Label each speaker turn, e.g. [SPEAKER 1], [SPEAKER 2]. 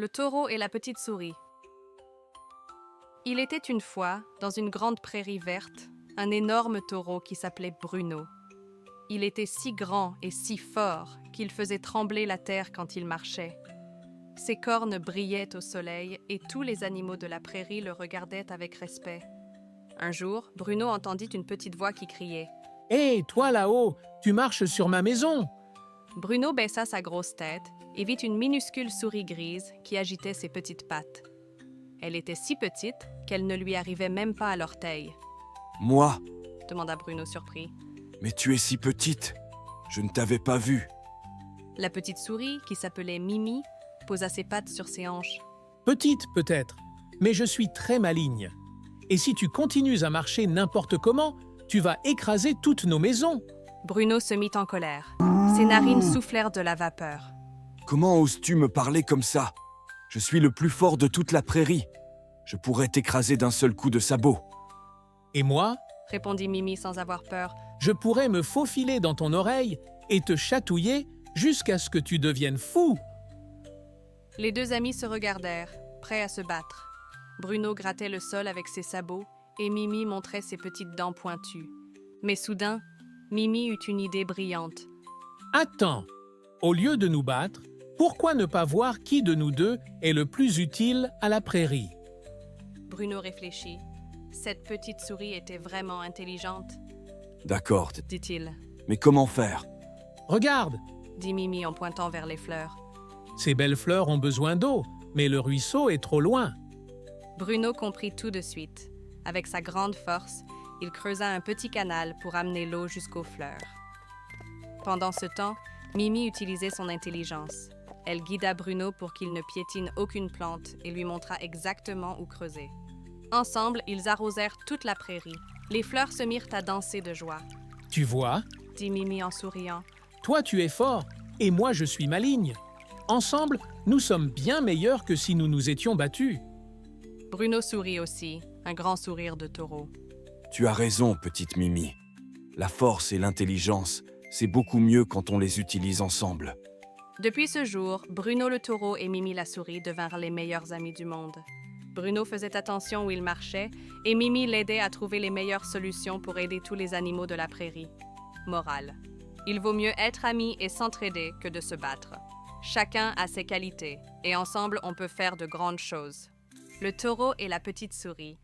[SPEAKER 1] Le taureau et la petite souris. Il était une fois, dans une grande prairie verte, un énorme taureau qui s'appelait Bruno. Il était si grand et si fort qu'il faisait trembler la terre quand il marchait. Ses cornes brillaient au soleil et tous les animaux de la prairie le regardaient avec respect. Un jour, Bruno entendit une petite voix qui criait «
[SPEAKER 2] Hé, toi là-haut, tu marches sur ma maison !»
[SPEAKER 1] Bruno baissa sa grosse tête et vit une minuscule souris grise qui agitait ses petites pattes. Elle était si petite qu'elle ne lui arrivait même pas à l'orteil.
[SPEAKER 3] « Moi?
[SPEAKER 1] Demanda Bruno surpris.
[SPEAKER 3] Mais tu es si petite. Je ne t'avais pas vue. »
[SPEAKER 1] La petite souris, qui s'appelait Mimi, posa ses pattes sur ses hanches.
[SPEAKER 2] Petite peut-être, mais je suis très maligne. Et si tu continues à marcher n'importe comment, tu vas écraser toutes nos maisons.
[SPEAKER 1] Bruno se mit en colère. Ses narines soufflèrent de la vapeur.
[SPEAKER 3] « Comment oses-tu me parler comme ça? Je suis le plus fort de toute la prairie. Je pourrais t'écraser d'un seul coup de sabot. »
[SPEAKER 2] Et moi,
[SPEAKER 1] Répondit Mimi sans avoir peur.
[SPEAKER 2] je pourrais me faufiler dans ton oreille et te chatouiller jusqu'à ce que tu deviennes fou.
[SPEAKER 1] Les deux amis se regardèrent, prêts à se battre. Bruno grattait le sol avec ses sabots et Mimi montrait ses petites dents pointues. Mais soudain, Mimi eut une idée brillante.
[SPEAKER 2] Attends, au lieu de nous battre, pourquoi ne pas voir qui de nous deux est le plus utile à la prairie?
[SPEAKER 1] Bruno réfléchit. Cette petite souris était vraiment intelligente,
[SPEAKER 3] D'accord,
[SPEAKER 1] dit-il.
[SPEAKER 3] mais comment faire?
[SPEAKER 2] Regarde,
[SPEAKER 1] Dit Mimi en pointant vers les fleurs.
[SPEAKER 2] ces belles fleurs ont besoin d'eau, mais le ruisseau est trop loin.
[SPEAKER 1] Bruno comprit tout de suite. Avec sa grande force, il creusa un petit canal pour amener l'eau jusqu'aux fleurs. Pendant ce temps, Mimi utilisait son intelligence. Elle guida Bruno pour qu'il ne piétine aucune plante et lui montra exactement où creuser. Ensemble, ils arrosèrent toute la prairie. Les fleurs se mirent à danser de joie,
[SPEAKER 2] Tu vois,
[SPEAKER 1] dit Mimi en souriant.
[SPEAKER 2] toi tu es fort et moi je suis maligne. Ensemble, nous sommes bien meilleurs que si nous nous étions battus.
[SPEAKER 1] Bruno sourit aussi, un grand sourire de taureau.
[SPEAKER 3] Tu as raison, petite Mimi. La force et l'intelligence, c'est beaucoup mieux quand on les utilise ensemble.
[SPEAKER 1] Depuis ce jour, Bruno le taureau et Mimi la souris devinrent les meilleurs amis du monde. Bruno faisait attention où il marchait et Mimi l'aidait à trouver les meilleures solutions pour aider tous les animaux de la prairie. Morale. Il vaut mieux être amis et s'entraider que de se battre. Chacun a ses qualités et ensemble on peut faire de grandes choses. Le taureau et la petite souris,